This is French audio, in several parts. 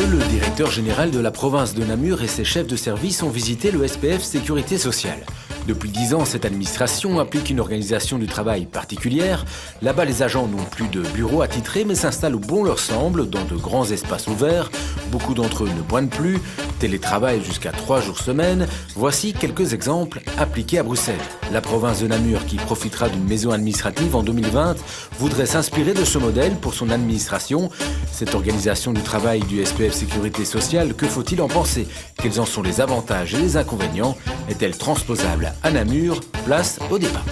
le directeur général de la province de Namur et ses chefs de service ont visité le SPF Sécurité Sociale. Depuis 10 ans, cette administration applique une organisation du travail particulière. Là-bas, les agents n'ont plus de bureaux attitrés, mais s'installent où bon leur semble, dans de grands espaces ouverts. Beaucoup d'entre eux ne pointent plus, télétravail jusqu'à 3 jours semaine. Voici quelques exemples appliqués à Bruxelles. La province de Namur, qui profitera d'une maison administrative en 2020, voudrait s'inspirer de ce modèle pour son administration. Cette organisation du travail du SPF Sécurité Sociale, que faut-il en penser? Quels en sont les avantages et les inconvénients? Est-elle transposable à Namur? Place au débat.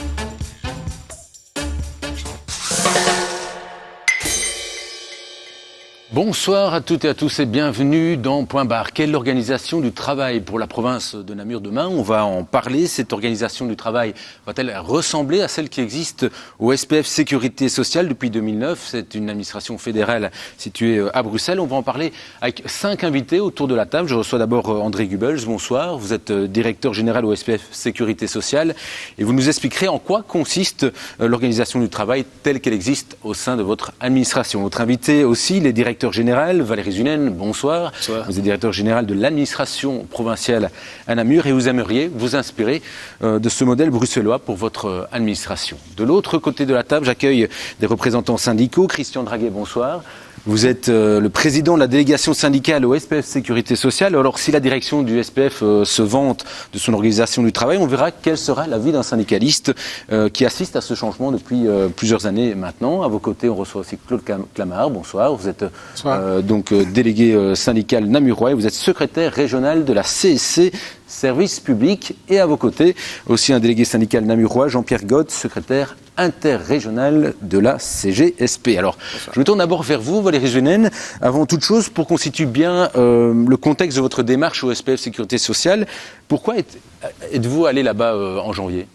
Bonsoir à toutes et à tous et bienvenue dans Point Barre. Quelle est l'organisation du travail pour la province de Namur demain? On va en parler. Cette organisation du travail va-t-elle ressembler à celle qui existe au SPF Sécurité Sociale depuis 2009? C'est une administration fédérale située à Bruxelles. On va en parler avec 5 invités autour de la table. Je reçois d'abord André Gubels. Bonsoir. Vous êtes directeur général au SPF Sécurité Sociale et vous nous expliquerez en quoi consiste l'organisation du travail telle qu'elle existe au sein de votre administration. Votre invité aussi, les directeurs général, Valérie Zunen, bonsoir. Bonsoir. Vous êtes directeur général de l'administration provinciale à Namur et vous aimeriez vous inspirer de ce modèle bruxellois pour votre administration. De l'autre côté de la table, j'accueille des représentants syndicaux. Christian Draguet, bonsoir. Vous êtes le président de la délégation syndicale au SPF Sécurité Sociale. Alors, si la direction du SPF se vante de son organisation du travail, on verra quel sera l'avis d'un syndicaliste qui assiste à ce changement depuis plusieurs années maintenant. À vos côtés, on reçoit aussi Claude Clamart. Bonsoir. Vous êtes donc délégué syndical namurois et vous êtes secrétaire régional de la CSC Service Public. Et à vos côtés, aussi un délégué syndical namurois, Jean-Pierre Gott, secrétaire interrégional de la CGSP. Alors, je me tourne d'abord vers vous, Valérie Zunen. Avant toute chose, pour qu'on situe bien le contexte de votre démarche au SPF Sécurité Sociale, pourquoi êtes-vous allé là-bas en janvier?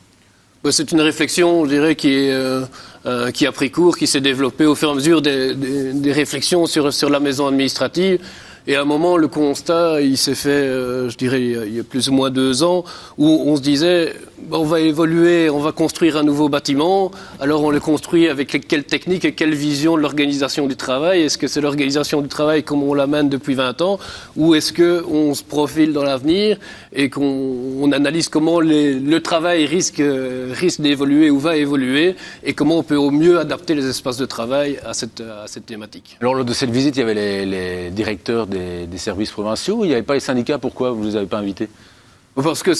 C'est une réflexion, je dirais, qui a pris cours, qui s'est développée au fur et à mesure des réflexions sur la maison administrative. Et à un moment, le constat, il s'est fait, je dirais, il y a plus ou moins 2 ans, où on se disait, on va évoluer, on va construire un nouveau bâtiment. Alors on le construit avec quelle technique et quelle vision de l'organisation du travail? Est-ce que c'est l'organisation du travail comme on l'amène depuis 20 ans? Ou est-ce qu'on se profile dans l'avenir et qu'on analyse comment le travail risque d'évoluer ou va évoluer et comment on peut au mieux adapter les espaces de travail à cette thématique? Alors lors de cette visite, il y avait les directeurs des services provinciaux. Il n'y avait pas les syndicats. Pourquoi vous ne les avez pas invités? Parce que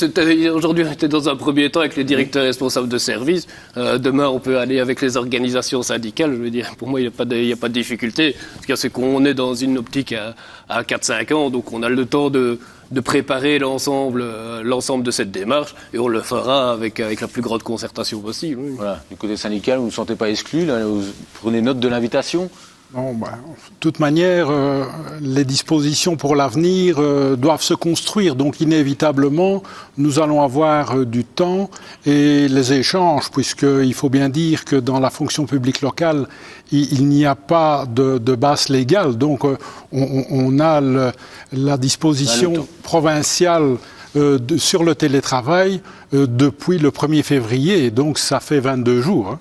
aujourd'hui, on était dans un premier temps avec les directeurs responsables de service. Demain, on peut aller avec les organisations syndicales. Je veux dire, pour moi, il n'y a pas de difficulté. C'est qu'on est dans une optique à 4-5 ans, donc on a le temps de préparer l'ensemble de cette démarche et on le fera avec la plus grande concertation possible. Oui. Voilà. Du côté syndical, vous ne vous sentez pas exclu là, vous prenez note de l'invitation? Non, de toute manière, les dispositions pour l'avenir doivent se construire. Donc, inévitablement, nous allons avoir du temps et les échanges, puisqu'il faut bien dire que dans la fonction publique locale, il n'y a pas de base légale. Donc, on a la disposition provinciale sur le télétravail depuis le 1er février. Donc, ça fait 22 jours. Hein.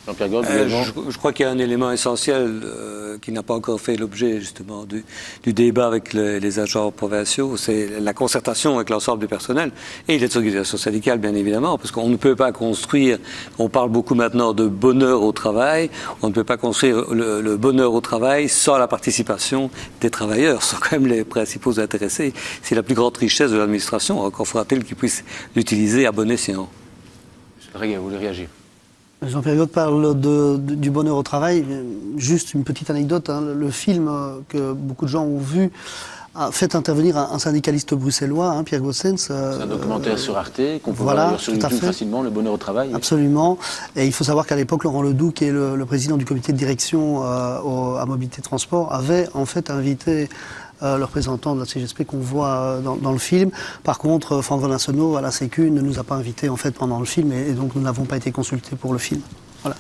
Jean-Pierre Gott, je crois qu'il y a un élément essentiel qui n'a pas encore fait l'objet justement du débat avec les agents provinciaux, c'est la concertation avec l'ensemble du personnel et les organisations syndicales bien évidemment, parce qu'on ne peut pas construire, on parle beaucoup maintenant de bonheur au travail, on ne peut pas construire le bonheur au travail sans la participation des travailleurs, ce sont quand même les principaux intéressés. C'est la plus grande richesse de l'administration, encore faudra-t-il qu'ils puissent l'utiliser à bon escient. Regarde, vous voulez réagir? Jean-Pierre Gott parle du bonheur au travail. Juste une petite anecdote, hein, le film que beaucoup de gens ont vu a fait intervenir un syndicaliste bruxellois, hein, Pierre Gossens. C'est un documentaire sur Arte qu'on peut voir sur YouTube facilement, Le bonheur au travail. Absolument. Et il faut savoir qu'à l'époque, Laurent Ledoux, qui est le président du comité de direction à Mobilité Transport, avait en fait invité le représentant de la CGSP qu'on voit dans le film. Par contre, Franck Van Asseno à la Sécu ne nous a pas invités en fait pendant le film et donc nous n'avons pas été consultés pour le film. Voilà,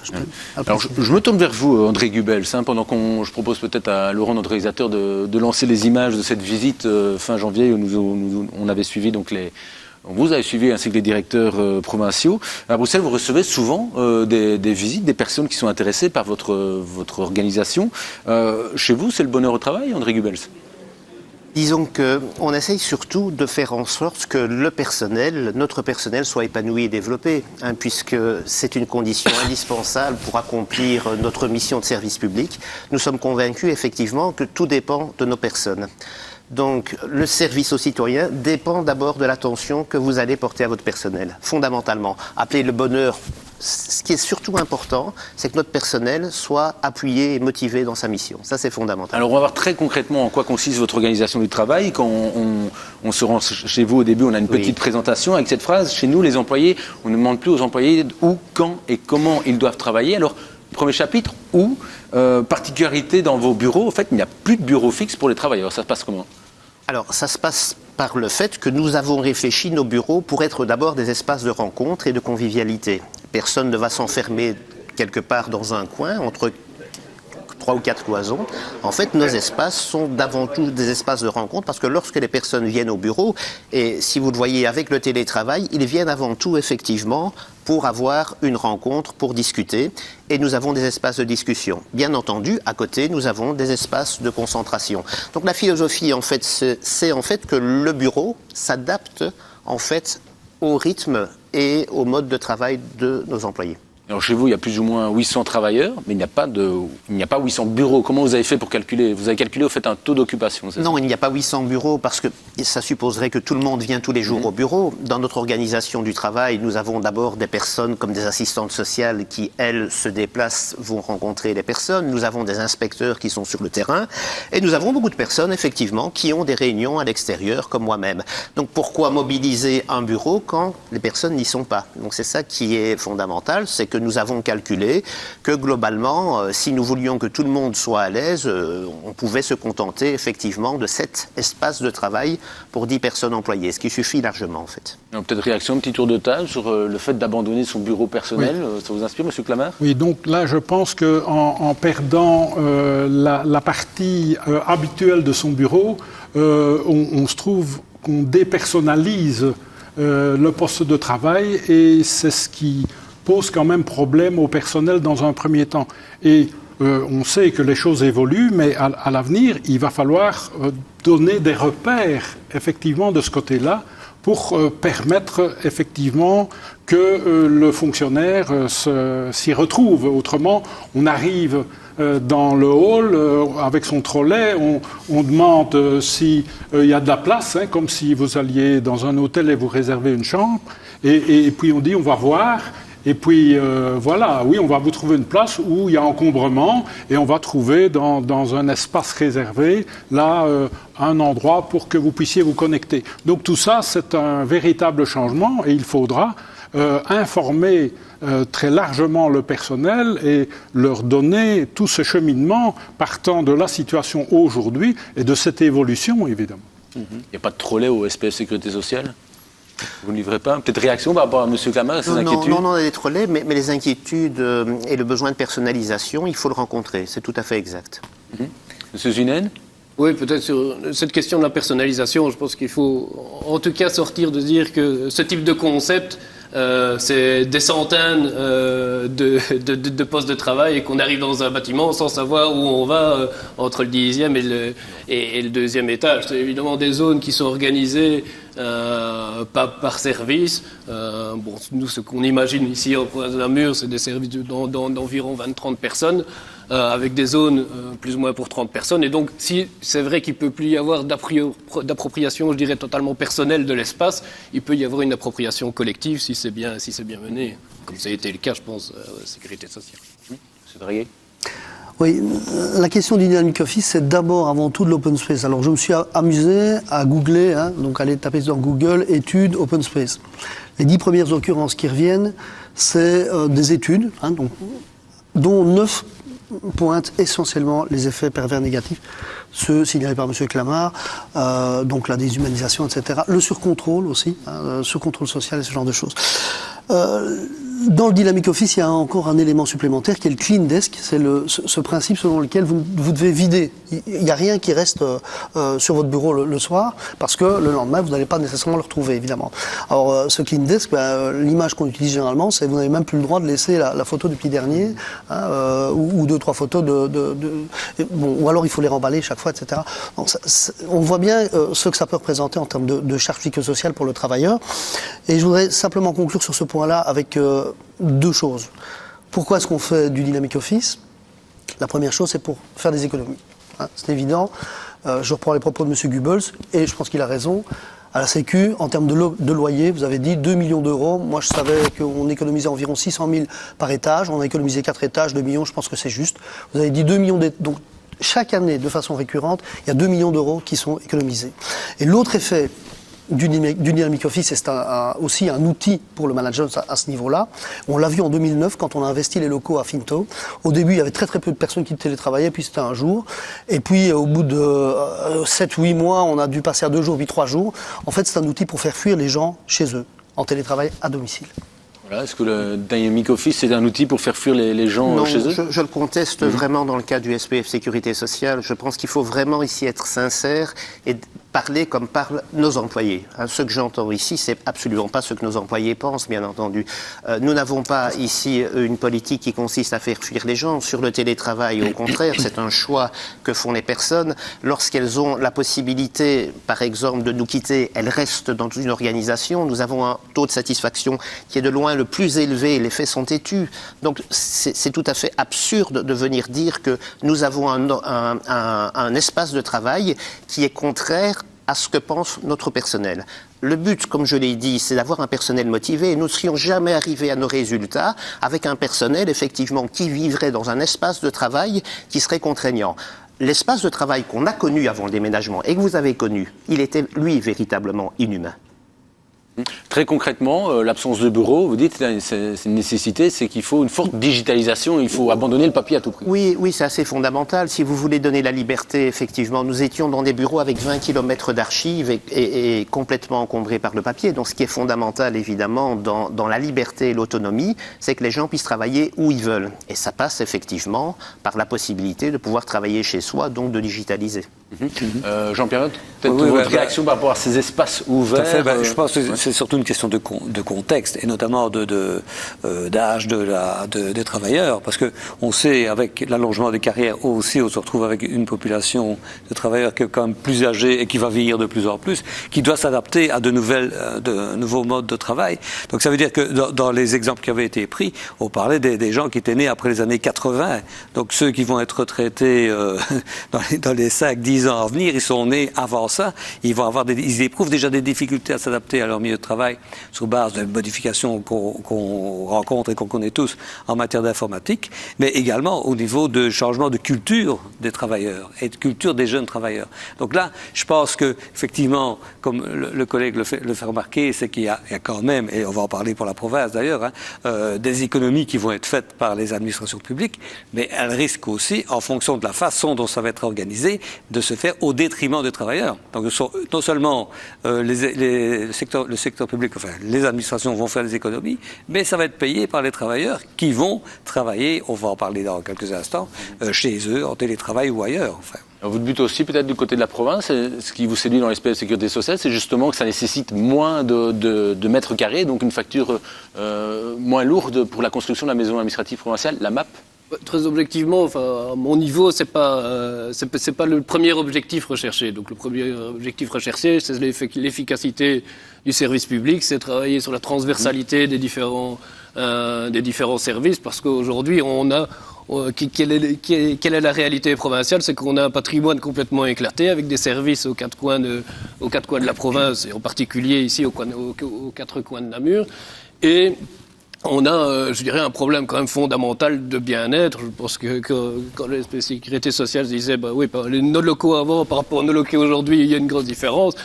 alors je me tourne vers vous, André Gubels, pendant je propose peut-être à Laurent, notre réalisateur, de lancer les images de cette visite fin janvier où on avait suivi donc vous avez suivi ainsi que les directeurs provinciaux. À Bruxelles, vous recevez souvent des visites, des personnes qui sont intéressées par votre organisation. Chez vous, c'est le bonheur au travail, André Gubels? Disons qu'on essaye surtout de faire en sorte que notre personnel soit épanoui et développé, puisque c'est une condition indispensable pour accomplir notre mission de service public. Nous sommes convaincus effectivement que tout dépend de nos personnes. Donc le service aux citoyens dépend d'abord de l'attention que vous allez porter à votre personnel, fondamentalement. Appelez le bonheur. Ce qui est surtout important, c'est que notre personnel soit appuyé et motivé dans sa mission. Ça, c'est fondamental. Alors, on va voir très concrètement en quoi consiste votre organisation du travail. Quand on se rend chez vous au début, on a une petite présentation avec cette phrase. Chez nous, les employés, on ne demande plus aux employés où, quand et comment ils doivent travailler. Alors, premier chapitre, où, particularité dans vos bureaux, en fait, il n'y a plus de bureau fixe pour les travailleurs. Ça se passe comment ? Alors, ça se passe par le fait que nous avons réfléchi nos bureaux pour être d'abord des espaces de rencontre et de convivialité. Personne ne va s'enfermer quelque part dans un coin entre 3 ou 4 cloisons. En fait, nos espaces sont d'avant tout des espaces de rencontre parce que lorsque les personnes viennent au bureau, et si vous le voyez avec le télétravail, ils viennent avant tout effectivement pour avoir une rencontre, pour discuter. Et nous avons des espaces de discussion. Bien entendu, à côté, nous avons des espaces de concentration. Donc la philosophie, en fait, c'est en fait que le bureau s'adapte en fait au rythme et au mode de travail de nos employés. Alors chez vous, il y a plus ou moins 800 travailleurs, mais il n'y a pas 800 bureaux. Comment vous avez fait pour calculer ? Vous avez calculé, vous faites un taux d'occupation, c'est ça ? Non, il n'y a pas 800 bureaux parce que ça supposerait que tout le monde vient tous les jours au bureau. Dans notre organisation du travail, nous avons d'abord des personnes comme des assistantes sociales qui, elles, se déplacent, vont rencontrer les personnes. Nous avons des inspecteurs qui sont sur le terrain. Et nous avons beaucoup de personnes, effectivement, qui ont des réunions à l'extérieur, comme moi-même. Donc pourquoi mobiliser un bureau quand les personnes n'y sont pas ? Donc c'est ça qui est fondamental, c'est que nous avons calculé que globalement, si nous voulions que tout le monde soit à l'aise, on pouvait se contenter effectivement de 7 espaces de travail pour 10 personnes employées, ce qui suffit largement en fait. Alors, peut-être réaction, un petit tour de table sur le fait d'abandonner son bureau personnel. Oui. Ça vous inspire, M. Clamart ? Oui, donc là, je pense qu'en perdant la partie habituelle de son bureau, on se trouve qu'on dépersonnalise le poste de travail et c'est ce qui pose quand même problème au personnel dans un premier temps. Et on sait que les choses évoluent, mais à l'avenir, il va falloir donner des repères, effectivement, de ce côté-là, pour permettre, effectivement, que le fonctionnaire s'y retrouve. Autrement, on arrive dans le hall avec son trolley, on demande s'il y a de la place, comme si vous alliez dans un hôtel et vous réservez une chambre, et puis on dit on va voir. Et puis, voilà, oui, on va vous trouver une place où il y a encombrement et on va trouver dans un espace réservé, là, un endroit pour que vous puissiez vous connecter. Donc tout ça, c'est un véritable changement et il faudra informer très largement le personnel et leur donner tout ce cheminement partant de la situation aujourd'hui et de cette évolution, évidemment. Il n'y a pas de trolley au SPF Sécurité Sociale ? Vous ne livrez pas ? Peut-être réaction par rapport à M. Clamart et ses inquiétudes ? Non, les trolley, mais les inquiétudes et le besoin de personnalisation, il faut le rencontrer. C'est tout à fait exact. Monsieur Zunen ? Oui, peut-être sur cette question de la personnalisation, je pense qu'il faut en tout cas sortir de dire que ce type de concept, c'est des centaines de postes de travail et qu'on arrive dans un bâtiment sans savoir où on va entre le 10e et le 2e étage. C'est évidemment des zones qui sont organisées pas par service. Nous, ce qu'on imagine ici en province de Namur, c'est des services d'environ 20-30 personnes. Avec des zones plus ou moins pour 30 personnes. Et donc, si c'est vrai qu'il ne peut plus y avoir d'appropriation, je dirais, totalement personnelle de l'espace, il peut y avoir une appropriation collective si c'est bien mené, comme ça a été le cas, je pense, à la Sécurité sociale. M. Draguet ? Oui, la question du dynamic office, c'est d'abord, avant tout, de l'open space. Alors, je me suis amusé à googler, donc aller taper dans Google, études open space. Les 10 premières occurrences qui reviennent, c'est des études, dont 9 pointent essentiellement les effets pervers négatifs, ceux signalés par M. Clamart, donc la déshumanisation, etc. Le surcontrôle aussi, surcontrôle social et ce genre de choses. Dans le Dynamic Office, il y a encore un élément supplémentaire qui est le Clean Desk. C'est ce principe selon lequel vous devez vider. Il n'y a rien qui reste sur votre bureau le soir, parce que le lendemain, vous n'allez pas nécessairement le retrouver, évidemment. Alors, ce Clean Desk, l'image qu'on utilise généralement, c'est que vous n'avez même plus le droit de laisser la photo du petit dernier, ou 2-3 photos bon, ou alors il faut les remballer chaque fois, etc. Donc, on voit bien ce que ça peut représenter en termes de charge psychosociale pour le travailleur. Et je voudrais simplement conclure sur ce point-là avec 2 choses. Pourquoi est-ce qu'on fait du Dynamic Office ? La première chose, c'est pour faire des économies. C'est évident. Je reprends les propos de M. Goebbels, et je pense qu'il a raison. À la Sécu, en termes de loyer, vous avez dit 2 millions d'euros. Moi, je savais qu'on économisait environ 600 000 par étage. On a économisé 4 étages, 2 millions, je pense que c'est juste. Vous avez dit 2 millions d'euros. Donc, chaque année, de façon récurrente, il y a 2 millions d'euros qui sont économisés. Et l'autre effet du Dynamic Office, et c'est aussi un outil pour le management à ce niveau-là. On l'a vu en 2009 quand on a investi les locaux à Finto. Au début, il y avait très très peu de personnes qui télétravaillaient, puis c'était un jour. Et puis au bout de 7-8 mois, on a dû passer à 2 jours, puis 3 jours. En fait, c'est un outil pour faire fuir les gens chez eux, en télétravail à domicile. Voilà, est-ce que le Dynamic Office, c'est un outil pour faire fuir les gens chez eux ? Je le conteste vraiment dans le cas du SPF Sécurité Sociale. Je pense qu'il faut vraiment ici être sincère et parler comme parlent nos employés. Ce que j'entends ici, c'est absolument pas ce que nos employés pensent, bien entendu. Nous n'avons pas ici une politique qui consiste à faire fuir les gens. Sur le télétravail, au contraire, c'est un choix que font les personnes. Lorsqu'elles ont la possibilité, par exemple, de nous quitter, elles restent dans une organisation. Nous avons un taux de satisfaction qui est de loin le plus élevé. Les faits sont têtus. Donc, c'est tout à fait absurde de venir dire que nous avons un espace de travail qui est contraire à ce que pense notre personnel. Le but, comme je l'ai dit, c'est d'avoir un personnel motivé et nous ne serions jamais arrivés à nos résultats avec un personnel, effectivement, qui vivrait dans un espace de travail qui serait contraignant. L'espace de travail qu'on a connu avant le déménagement et que vous avez connu, il était, lui, véritablement inhumain. Très concrètement, l'absence de bureau, vous dites, c'est une nécessité, c'est qu'il faut une forte digitalisation, il faut abandonner le papier à tout prix. Oui, c'est assez fondamental. Si vous voulez donner la liberté, effectivement, nous étions dans des bureaux avec 20 km d'archives et complètement encombrés par le papier. Donc ce qui est fondamental, évidemment, dans la liberté et l'autonomie, c'est que les gens puissent travailler où ils veulent. Et ça passe, effectivement, par la possibilité de pouvoir travailler chez soi, donc de digitaliser. Jean-Pierre, peut-être votre réaction par rapport à ces espaces ouverts. Tout à fait, je pense que c'est surtout une question de contexte et notamment d'âge des travailleurs, parce que on sait avec l'allongement des carrières aussi, on se retrouve avec une population de travailleurs qui est quand même plus âgée et qui va vieillir de plus en plus, qui doit s'adapter à de nouveaux modes de travail. Donc ça veut dire que dans les exemples qui avaient été pris, on parlait des gens qui étaient nés après les années 80, donc ceux qui vont être retraités dans les 5-10 ans à venir, ils sont nés avant ça, ils éprouvent déjà des difficultés à s'adapter à leur milieu de travail sur base de modifications qu'on rencontre et qu'on connaît tous en matière d'informatique, mais également au niveau de changement de culture des travailleurs et de culture des jeunes travailleurs. Donc là, je pense que effectivement, comme le collègue le fait remarquer, c'est qu'il y a quand même, et on va en parler pour la province d'ailleurs, des économies qui vont être faites par les administrations publiques, mais elles risquent aussi, en fonction de la façon dont ça va être organisé, de se faire au détriment des travailleurs. Donc non seulement le secteur public, enfin les administrations vont faire des économies, mais ça va être payé par les travailleurs qui vont travailler, on va en parler dans quelques instants, chez eux, en télétravail ou ailleurs. Enfin. Alors, votre but aussi, peut-être du côté de la province, ce qui vous séduit dans l'SPF Sécurité Sociale, c'est justement que ça nécessite moins de mètres carrés, donc une facture moins lourde pour la construction de la maison administrative provinciale, la MAP. Très objectivement, enfin, à mon niveau, c'est pas le premier objectif recherché. Donc le premier objectif recherché, c'est l'efficacité du service public, c'est travailler sur la transversalité des différents services, parce qu'aujourd'hui, quelle est la réalité provinciale, c'est qu'on a un patrimoine complètement éclaté avec des services aux quatre coins de la province, et en particulier ici aux 4 coins de Namur. Et on a, je dirais, un problème quand même fondamental de bien-être. Je pense que quand la sécurité sociale disait, nos locaux avant par rapport à nos locaux aujourd'hui, il y a une grosse différence.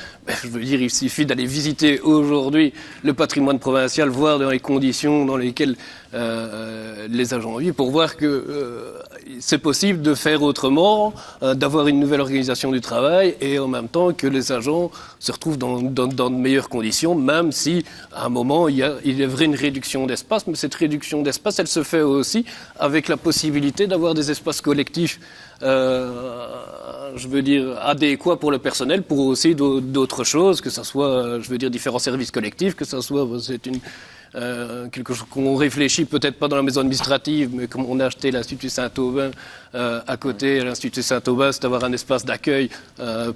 Je veux dire, il suffit d'aller visiter aujourd'hui le patrimoine provincial, voir dans les conditions dans lesquelles les agents vivent, pour voir que c'est possible de faire autrement, d'avoir une nouvelle organisation du travail et en même temps que les agents se retrouvent dans de meilleures conditions, même si à un moment il y aurait une réduction d'espace, mais cette réduction d'espace, elle se fait aussi avec la possibilité d'avoir des espaces collectifs, je veux dire, adéquats pour le personnel, pour aussi d'autres choses, que ce soit, je veux dire, différents services collectifs, que ce soit, quelque chose qu'on réfléchit peut-être pas dans la maison administrative, mais comme on a acheté l'Institut Saint-Aubin à côté, l'Institut Saint-Aubin, c'est d'avoir un espace d'accueil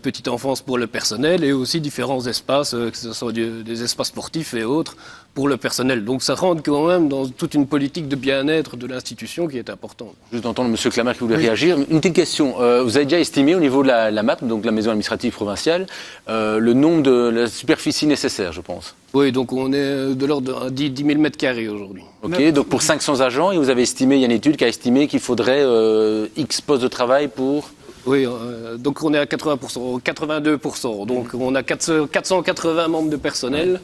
petite enfance pour le personnel et aussi différents espaces, que ce soit des espaces sportifs et autres, pour le personnel. Donc ça rentre quand même dans toute une politique de bien-être de l'institution qui est importante. Juste d'entendre M. Clamart qui voulait réagir. Une petite question. Vous avez déjà estimé au niveau de la MAP, donc la maison administrative provinciale, le nombre de la superficie nécessaire, je pense? Oui, donc on est de l'ordre de 10 000 m² aujourd'hui. Ok, donc pour 500 agents, et vous avez estimé, il y a une étude qui a estimé qu'il faudrait X postes de travail pour... Oui, donc on est à 80%, 82%. Donc on a 480 membres de personnel.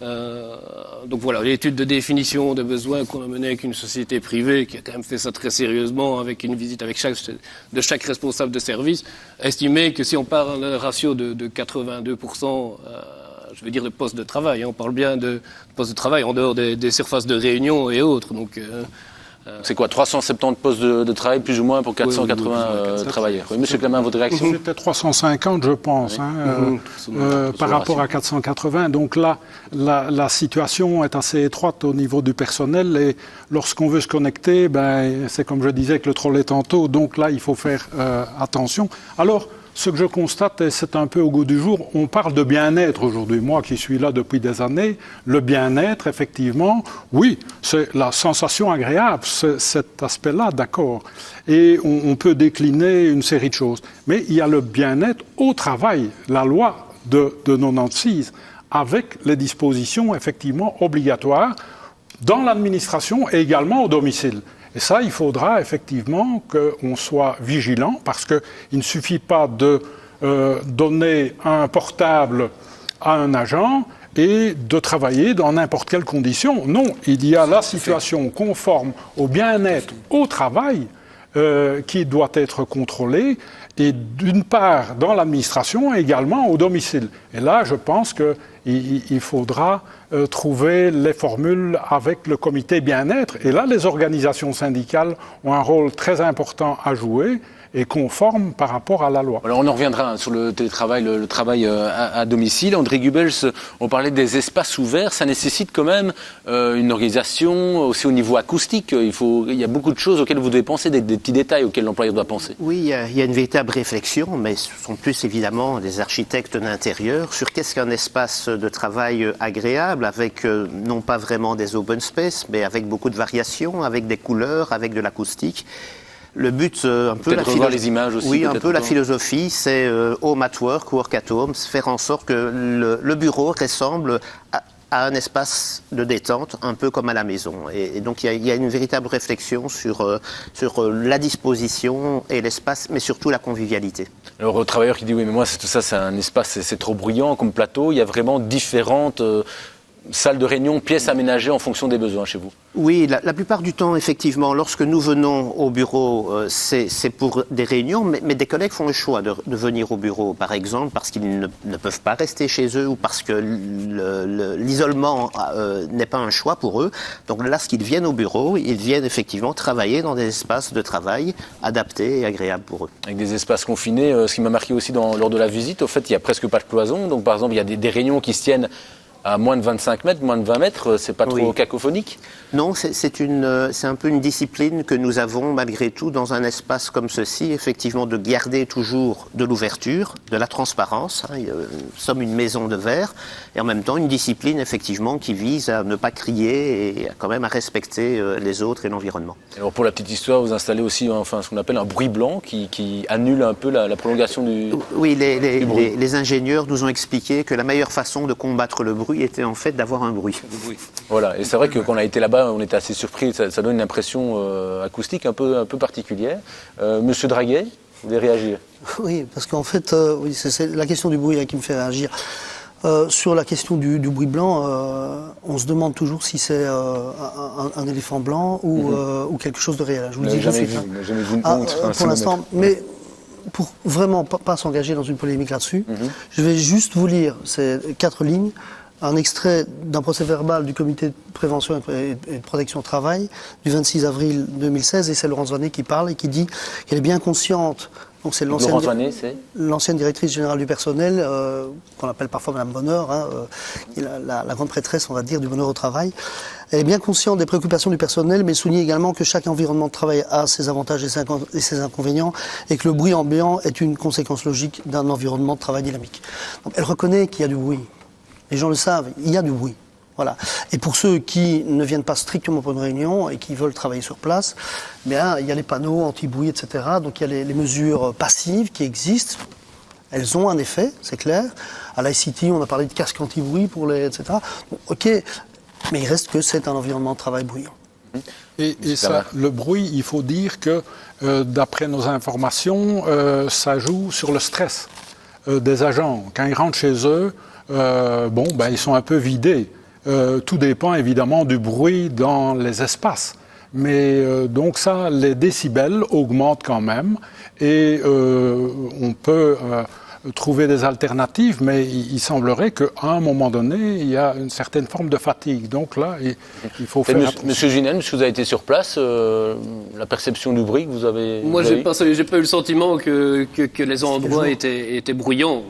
Donc voilà, l'étude de définition de besoins qu'on a menée avec une société privée qui a quand même fait ça très sérieusement avec une visite avec chaque responsable de service, a estimé que si on part d'un ratio de 82%, je veux dire de postes de travail, on parle bien de postes de travail en dehors des surfaces de réunion et autres. Donc, c'est quoi, 370 postes de travail plus ou moins pour 480 travailleurs? Oui, Monsieur Clamart, votre réaction? C'était 350, je pense, par rapport à 480. Donc là, la situation est assez étroite au niveau du personnel et lorsqu'on veut se connecter, c'est comme je disais avec le trolley tantôt, donc là, il faut faire attention. Alors, ce que je constate, et c'est un peu au goût du jour, on parle de bien-être aujourd'hui. Moi qui suis là depuis des années, le bien-être, effectivement, oui, c'est la sensation agréable, c'est cet aspect-là, d'accord. Et on peut décliner une série de choses. Mais il y a le bien-être au travail, la loi de 96, avec les dispositions effectivement obligatoires dans l'administration et également au domicile. Et ça, il faudra effectivement qu'on soit vigilant parce qu'il ne suffit pas de donner un portable à un agent et de travailler dans n'importe quelle condition. Non, il y a la situation conforme au bien-être au travail qui doit être contrôlée et d'une part dans l'administration et également au domicile. Et là, je pense qu'il faudra trouver les formules avec le comité bien-être. Et là, les organisations syndicales ont un rôle très important à jouer et conforme par rapport à la loi. Alors on en reviendra sur le télétravail, le travail à domicile. André Gubels, on parlait des espaces ouverts, ça nécessite quand même une organisation aussi au niveau acoustique. Il y a beaucoup de choses auxquelles vous devez penser, des petits détails auxquels l'employeur doit penser. Oui, il y a une véritable réflexion, mais ce sont plus évidemment des architectes d'intérieur sur qu'est-ce qu'un espace de travail agréable avec non pas vraiment des open space, mais avec beaucoup de variations, avec des couleurs, avec de l'acoustique. Le but, un peu les images aussi. Oui, un peu la philosophie, c'est home at work, work at home, faire en sorte que le bureau ressemble à un espace de détente, un peu comme à la maison. Et donc il y a une véritable réflexion sur la disposition et l'espace, mais surtout la convivialité. Alors au travailleur qui dit oui, mais moi tout ça c'est un espace, c'est trop bruyant comme plateau. Il y a vraiment différentes salles de réunion, pièces aménagées en fonction des besoins chez vous? Oui, la plupart du temps, effectivement, lorsque nous venons au bureau, c'est pour des réunions, mais des collègues font le choix de venir au bureau, par exemple, parce qu'ils ne peuvent pas rester chez eux ou parce que l'isolement n'est pas un choix pour eux. Donc lorsqu'ils viennent au bureau, ils viennent effectivement travailler dans des espaces de travail adaptés et agréables pour eux. Avec des espaces confinés, ce qui m'a marqué aussi lors de la visite, au fait, il n'y a presque pas de cloison. Donc par exemple, il y a des réunions qui se tiennent à moins de 25 mètres, moins de 20 mètres, c'est pas trop cacophonique? Non, c'est un peu une discipline que nous avons malgré tout dans un espace comme ceci, effectivement de garder toujours de l'ouverture, de la transparence. Nous sommes une maison de verre et en même temps une discipline effectivement qui vise à ne pas crier et quand même à respecter les autres et l'environnement. Alors pour la petite histoire, vous installez aussi ce qu'on appelle un bruit blanc qui annule un peu la prolongation du Oui, du bruit. les ingénieurs nous ont expliqué que la meilleure façon de combattre le bruit était en fait d'avoir un bruit. Voilà, et c'est vrai que quand on a été là-bas, on était assez surpris, ça donne une impression acoustique un peu particulière. Monsieur Draguet, vous voulez réagir? Oui, parce qu'en fait, c'est la question du bruit qui me fait réagir. Sur la question du bruit blanc, on se demande toujours si c'est un éléphant blanc ou quelque chose de réel. Je vous le dis tout de suite. Jamais vu une honte. Pour l'instant, mais pour vraiment pas s'engager dans une polémique là-dessus, je vais juste vous lire ces 4 lignes, un extrait d'un procès-verbal du comité de prévention et de protection au travail du 26 avril 2016, et c'est Laurence Vanet qui parle et qui dit qu'elle est bien consciente. Donc c'est l'ancienne directrice générale du personnel, qu'on appelle parfois Madame Bonheur, la grande prêtresse, on va dire, du bonheur au travail. Elle est bien consciente des préoccupations du personnel, mais souligne également que chaque environnement de travail a ses avantages et ses inconvénients, et que le bruit ambiant est une conséquence logique d'un environnement de travail dynamique. Donc elle reconnaît qu'il y a du bruit. Les gens le savent, il y a du bruit. Voilà. Et pour ceux qui ne viennent pas strictement pour une réunion et qui veulent travailler sur place, bien, il y a les panneaux anti-bruit, etc. Donc il y a les mesures passives qui existent. Elles ont un effet, c'est clair. À l'ICT, on a parlé de casque anti-bruit pour les, etc. Bon, ok, mais il reste que c'est un environnement de travail bruyant. Et ça, le bruit, il faut dire que, d'après nos informations, ça joue sur le stress des agents. Quand ils rentrent chez eux, ils sont un peu vidés. Tout dépend évidemment du bruit dans les espaces. Mais donc ça, les décibels augmentent quand même et on peut trouver des alternatives, mais il semblerait qu'à un moment donné, il y a une certaine forme de fatigue. Donc là, il faut faire attention. Monsieur Ginel, puisque vous avez été sur place, la perception du bruit que vous avez... Moi, j'ai pas eu le sentiment que les endroits étaient bruyants.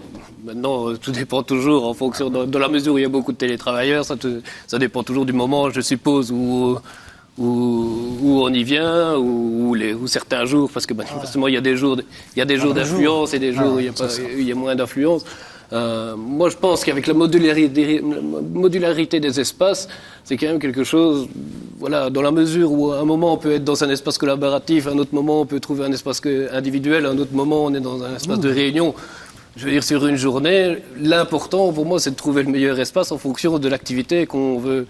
Maintenant, tout dépend toujours en fonction, dans la mesure où il y a beaucoup de télétravailleurs, ça dépend toujours du moment, je suppose, où on y vient, ou certains jours, parce que manifestement il y a des jours d'affluence et des jours où il y a moins d'affluence. Moi, je pense qu'avec la modularité des espaces, c'est quand même quelque chose, voilà, dans la mesure où à un moment on peut être dans un espace collaboratif, à un autre moment on peut trouver un espace individuel, à un autre moment on est dans un espace de réunion. Je veux dire, sur une journée, l'important pour moi, c'est de trouver le meilleur espace en fonction de l'activité qu'on veut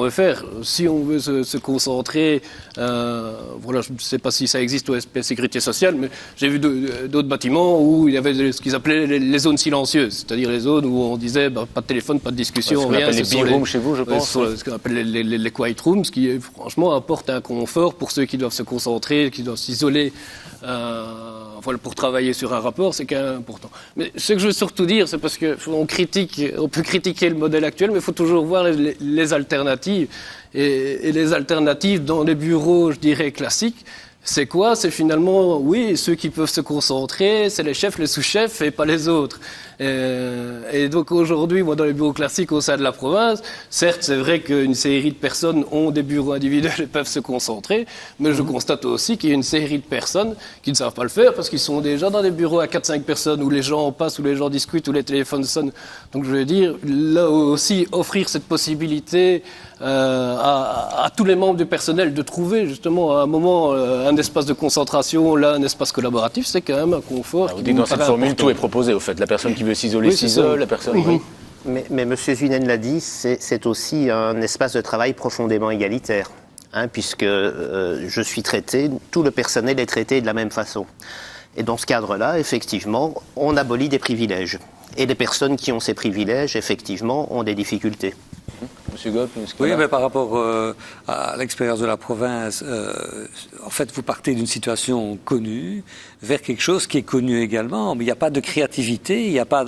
faire. Si on veut se concentrer, voilà, je ne sais pas si ça existe au SP Sécurité Sociale, mais j'ai vu d'autres bâtiments où il y avait ce qu'ils appelaient les zones silencieuses, c'est-à-dire les zones où on disait pas de téléphone, pas de discussion, rien. C'est ce qu'on appelle les big rooms chez vous, je pense. Ce qu'on appelle les quiet rooms, ce qui franchement apporte un confort pour ceux qui doivent se concentrer, qui doivent s'isoler. Voilà, pour travailler sur un rapport, c'est quand même important. Mais ce que je veux surtout dire, c'est parce qu'on peut critiquer le modèle actuel, mais il faut toujours voir les alternatives. Et les alternatives dans les bureaux, je dirais, classiques, c'est quoi? C'est finalement, oui, ceux qui peuvent se concentrer, c'est les chefs, les sous-chefs et pas les autres. Et donc aujourd'hui, moi, dans les bureaux classiques au sein de la province, certes, c'est vrai qu'une série de personnes ont des bureaux individuels et peuvent se concentrer, mais je constate aussi qu'il y a une série de personnes qui ne savent pas le faire parce qu'ils sont déjà dans des bureaux à 4-5 personnes où les gens passent, où les gens discutent, où les téléphones sonnent. Donc je veux dire, là aussi, offrir cette possibilité à tous les membres du personnel de trouver justement à un moment un espace de concentration, là un espace collaboratif, c'est quand même un confort. Vous dites dans cette formule, tout est proposé au fait. La personne qui veut s'isoler s'isole, la personne... Oui. Mais M. Zunen l'a dit, c'est aussi un espace de travail profondément égalitaire, puisque je suis traité, tout le personnel est traité de la même façon. Et dans ce cadre-là, effectivement, on abolit des privilèges. Et les personnes qui ont ces privilèges, effectivement, ont des difficultés. Monsieur Gopp, oui, mais par rapport à l'expérience de la province, en fait, vous partez d'une situation connue vers quelque chose qui est connu également, mais il n'y a pas de créativité, il n'y a pas.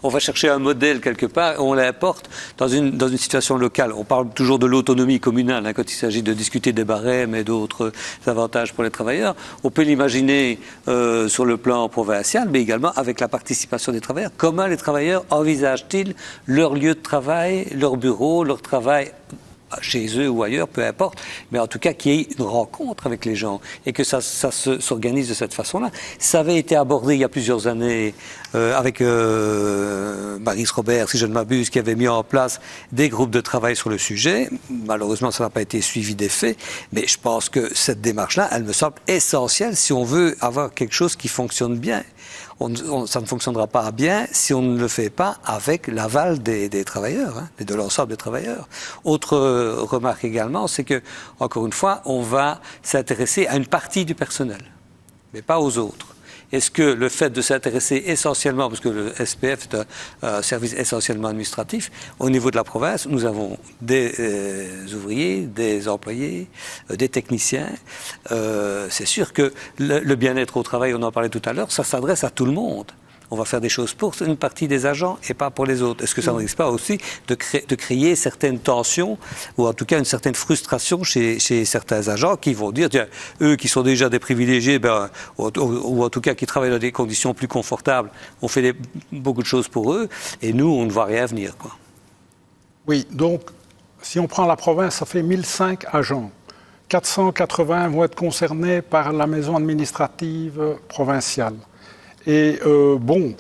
On va chercher un modèle quelque part, on l'importe dans une situation locale. On parle toujours de l'autonomie communale quand il s'agit de discuter des barèmes et d'autres avantages pour les travailleurs. On peut l'imaginer sur le plan provincial, mais également avec la participation des travailleurs. Comment les travailleurs envisagent-ils leur lieu de travail, leur bureau, leur travail chez eux ou ailleurs, peu importe, mais en tout cas qu'il y ait une rencontre avec les gens et que ça s'organise de cette façon-là. Ça avait été abordé il y a plusieurs années avec Maryse Robert, si je ne m'abuse, qui avait mis en place des groupes de travail sur le sujet. Malheureusement, ça n'a pas été suivi des faits, mais je pense que cette démarche-là, elle me semble essentielle si on veut avoir quelque chose qui fonctionne bien. Ça ne fonctionnera pas bien si on ne le fait pas avec l'aval des travailleurs, et de l'ensemble des travailleurs. Autre remarque également, c'est que, encore une fois, on va s'intéresser à une partie du personnel, mais pas aux autres. Est-ce que le fait de s'intéresser essentiellement, parce que le SPF est un service essentiellement administratif, au niveau de la province, nous avons des ouvriers, des employés, des techniciens. C'est sûr que le bien-être au travail, on en parlait tout à l'heure, ça s'adresse à tout le monde. On va faire des choses pour une partie des agents et pas pour les autres. Est-ce que ça ne risque pas aussi de créer certaines tensions ou en tout cas une certaine frustration chez certains agents qui vont dire, tiens, eux qui sont déjà des privilégiés, ou en tout cas qui travaillent dans des conditions plus confortables, on fait beaucoup de choses pour eux et nous, on ne voit rien venir, quoi. Oui, donc si on prend la province, ça fait 1005 agents. 480 vont être concernés par la maison administrative provinciale. Et il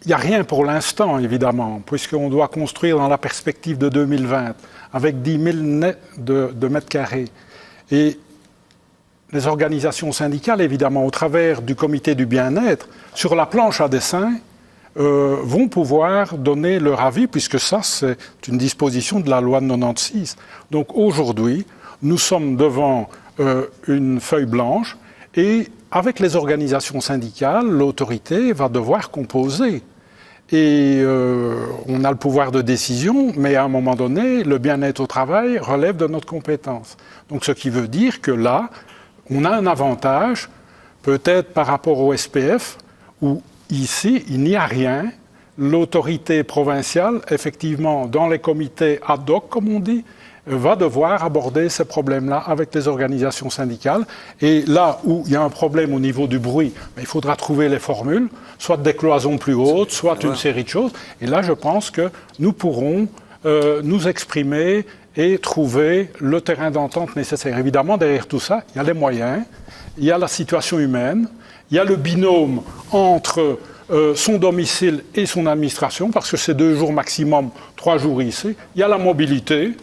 n'y a rien pour l'instant, évidemment, puisqu'on doit construire dans la perspective de 2020, avec 10 000 nets de mètres carrés. Et les organisations syndicales, évidemment, au travers du comité du bien-être, sur la planche à dessin, vont pouvoir donner leur avis, puisque ça, c'est une disposition de la loi de 96. Donc aujourd'hui, nous sommes devant une feuille blanche et avec les organisations syndicales, l'autorité va devoir composer. Et on a le pouvoir de décision, mais à un moment donné, le bien-être au travail relève de notre compétence. Donc ce qui veut dire que là, on a un avantage, peut-être par rapport au SPF, où ici, il n'y a rien. L'autorité provinciale, effectivement, dans les comités ad hoc, comme on dit, va devoir aborder ces problèmes-là avec les organisations syndicales. Et là où il y a un problème au niveau du bruit, il faudra trouver les formules, soit des cloisons plus hautes, soit une série de choses. Et là, je pense que nous pourrons nous exprimer et trouver le terrain d'entente nécessaire. Évidemment, derrière tout ça, il y a les moyens, il y a la situation humaine, il y a le binôme entre son domicile et son administration, parce que c'est 2 jours maximum, 3 jours ici. Il y a la mobilité,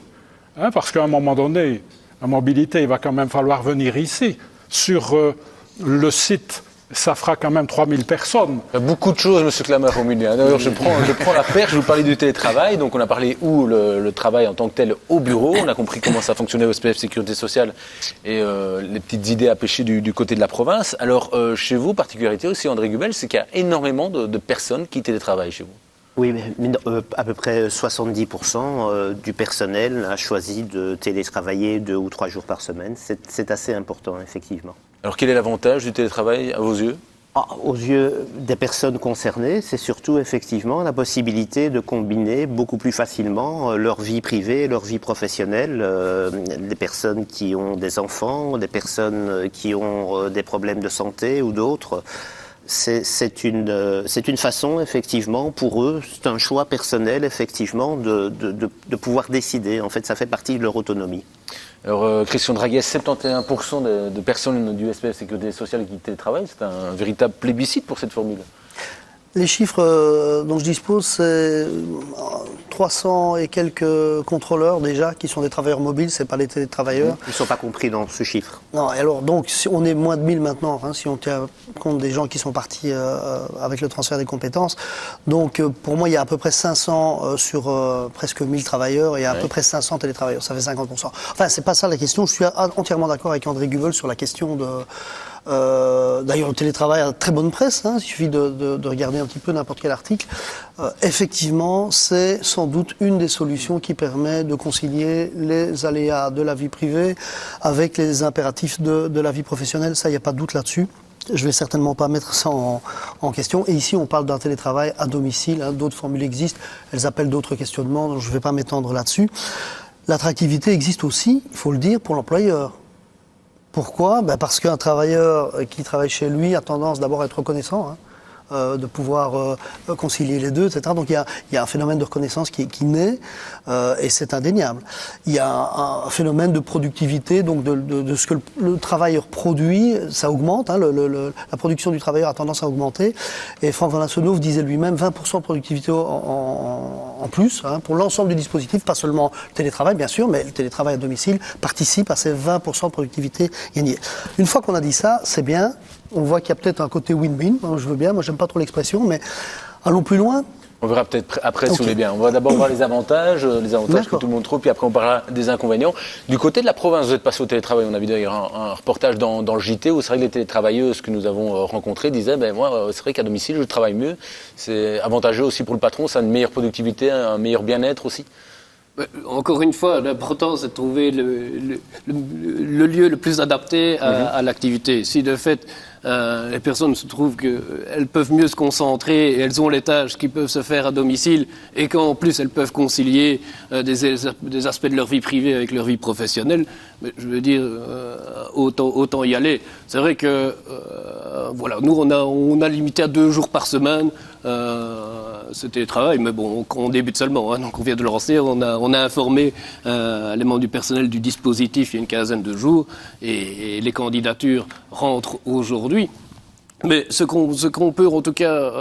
parce qu'à un moment donné, la mobilité, il va quand même falloir venir ici. Sur le site, ça fera quand même 3000 personnes. Il y a beaucoup de choses, M. Clamart, au milieu. D'ailleurs, je prends la perche, je vous parlais du télétravail. Donc, on a parlé le travail en tant que tel au bureau. On a compris comment ça fonctionnait au SPF Sécurité Sociale et les petites idées à pêcher du côté de la province. Alors, chez vous, particularité aussi, André Gubel, c'est qu'il y a énormément de personnes qui télétravaillent chez vous. Oui, mais à peu près 70% du personnel a choisi de télétravailler 2 ou 3 jours par semaine. C'est assez important, effectivement. Alors, quel est l'avantage du télétravail à vos yeux ? Aux yeux des personnes concernées, c'est surtout effectivement la possibilité de combiner beaucoup plus facilement leur vie privée et leur vie professionnelle. Des personnes qui ont des enfants, des personnes qui ont des problèmes de santé ou d'autres. C'est une façon, effectivement, pour eux, c'est un choix personnel, effectivement, de pouvoir décider. En fait, ça fait partie de leur autonomie. Alors, Christian Draguès, 71% de personnes du SPF Sécurité Sociale qui télétravaillent, c'est un véritable plébiscite pour cette formule. Les chiffres dont je dispose, c'est 300 et quelques contrôleurs déjà qui sont des travailleurs mobiles, c'est pas les télétravailleurs. Ils ne sont pas compris dans ce chiffre. Non, et alors donc si on est moins de 1000 maintenant, si on tient compte des gens qui sont partis avec le transfert des compétences. Donc pour moi, il y a à peu près 500 sur presque 1000 travailleurs et à peu près 500 télétravailleurs, ça fait 50%. Enfin, c'est pas ça la question, je suis entièrement d'accord avec André Gubel sur la question de... D'ailleurs, le télétravail a très bonne presse, il suffit de regarder un petit peu n'importe quel article. Effectivement, c'est sans doute une des solutions qui permet de concilier les aléas de la vie privée avec les impératifs de la vie professionnelle. Ça, il n'y a pas de doute là-dessus. Je vais certainement pas mettre ça en question. Et ici, on parle d'un télétravail à domicile. D'autres formules existent. Elles appellent d'autres questionnements, donc je ne vais pas m'étendre là-dessus. L'attractivité existe aussi, il faut le dire, pour l'employeur. Pourquoi ? Parce qu'un travailleur qui travaille chez lui a tendance d'abord à être reconnaissant, de pouvoir concilier les deux, etc. Donc il y a un phénomène de reconnaissance qui naît, et c'est indéniable. Il y a un phénomène de productivité, donc de ce que le travailleur produit, ça augmente, la production du travailleur a tendance à augmenter, et Franck Van Assenhoff disait lui-même 20% de productivité en plus, pour l'ensemble du dispositif, pas seulement le télétravail bien sûr, mais le télétravail à domicile participe à ces 20% de productivité gagnée. Une fois qu'on a dit ça, c'est bien. On voit qu'il y a peut-être un côté win-win, je veux bien, moi j'aime pas trop l'expression, mais allons plus loin. On verra peut-être après si vous voulez bien. On va d'abord voir les avantages que tout le monde trouve, puis après on parlera des inconvénients. Du côté de la province, vous êtes passé au télétravail. On a vu d'ailleurs un reportage dans le JT où c'est vrai que les télétravailleuses que nous avons rencontrées disaient moi, c'est vrai qu'à domicile, je travaille mieux. C'est avantageux aussi pour le patron, ça a une meilleure productivité, un meilleur bien-être aussi. Encore une fois, l'important c'est de trouver le lieu le plus adapté à l'activité. Si de fait les personnes se trouvent qu'elles peuvent mieux se concentrer et elles ont les tâches qui peuvent se faire à domicile et qu'en plus elles peuvent concilier des aspects de leur vie privée avec leur vie professionnelle, mais je veux dire, autant y aller. C'est vrai que voilà, nous on a limité à 2 jours par semaine ce télétravail, mais bon, on débute seulement, donc on vient de le lancer. On a informé les membres du personnel du dispositif il y a une quinzaine de jours et les candidatures rentrent aujourd'hui. Mais ce qu'on peut en tout cas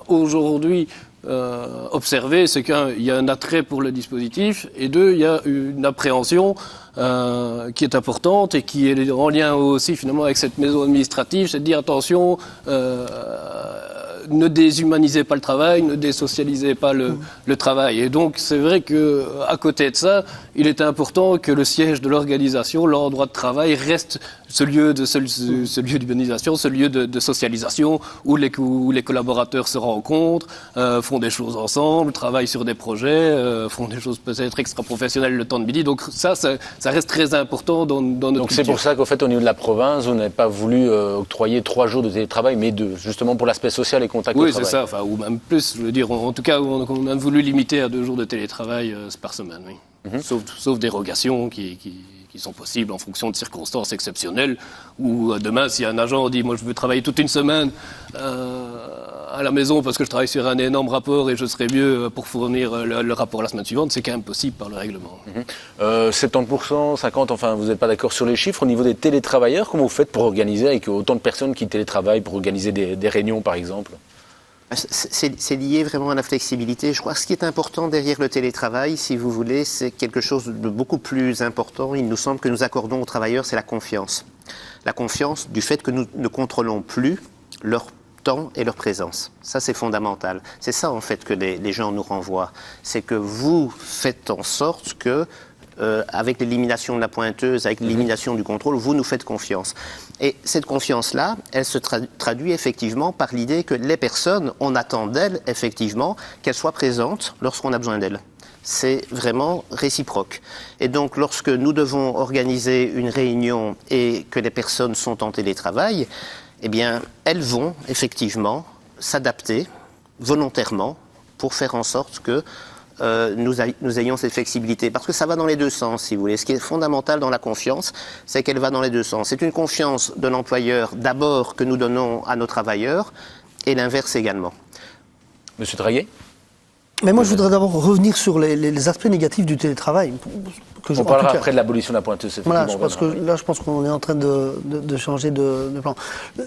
aujourd'hui observer, c'est qu'il y a un attrait pour le dispositif et 2, il y a une appréhension qui est importante et qui est en lien aussi finalement avec cette maison administrative, c'est de dire attention, ne déshumanisez pas le travail, ne désocialisez pas le travail. Et donc c'est vrai qu'à côté de ça, il est important que le siège de l'organisation, l'endroit de travail, reste ce lieu d'urbanisation, ce lieu de socialisation où les collaborateurs se rencontrent, font des choses ensemble, travaillent sur des projets, font des choses peut-être extra-professionnelles le temps de midi. Donc ça reste très important dans notre culture. Donc c'est pour ça qu'au fait, au niveau de la province, vous n'avez pas voulu octroyer 3 jours de télétravail, mais 2, justement pour l'aspect social et contact au travail. Oui, c'est ça, ou même plus. Je veux dire, en tout cas, on a voulu limiter à 2 jours de télétravail par semaine, oui. Sauf dérogations qui sont possibles en fonction de circonstances exceptionnelles, ou demain, si un agent dit « moi je veux travailler toute une semaine à la maison parce que je travaille sur un énorme rapport et je serai mieux pour fournir le rapport la semaine suivante », c'est quand même possible par le règlement. 70%, 50%, enfin vous n'êtes pas d'accord sur les chiffres. Au niveau des télétravailleurs, comment vous faites pour organiser avec autant de personnes qui télétravaillent, pour organiser des réunions par exemple ? C'est lié vraiment à la flexibilité. Je crois que ce qui est important derrière le télétravail, si vous voulez, c'est quelque chose de beaucoup plus important. Il nous semble que nous accordons aux travailleurs, c'est la confiance. La confiance du fait que nous ne contrôlons plus leur temps et leur présence. Ça, c'est fondamental. C'est ça, en fait, que les gens nous renvoient. C'est que vous faites en sorte que avec l'élimination de la pointeuse, avec l'élimination du contrôle, vous nous faites confiance. Et cette confiance-là, elle se traduit effectivement par l'idée que les personnes, on attend d'elles, effectivement, qu'elles soient présentes lorsqu'on a besoin d'elles. C'est vraiment réciproque. Et donc, lorsque nous devons organiser une réunion et que les personnes sont en télétravail, eh bien, elles vont effectivement s'adapter volontairement pour faire en sorte que nous ayons cette flexibilité. Parce que ça va dans les 2 sens, si vous voulez. Ce qui est fondamental dans la confiance, c'est qu'elle va dans les 2 sens. C'est une confiance de l'employeur, d'abord, que nous donnons à nos travailleurs, et l'inverse également. Monsieur Draguet ? Mais moi, je voudrais d'abord revenir sur les aspects négatifs du télétravail. On parlera après de l'abolition de la pointeuse. Voilà, je pense qu'on est en train de changer de plan.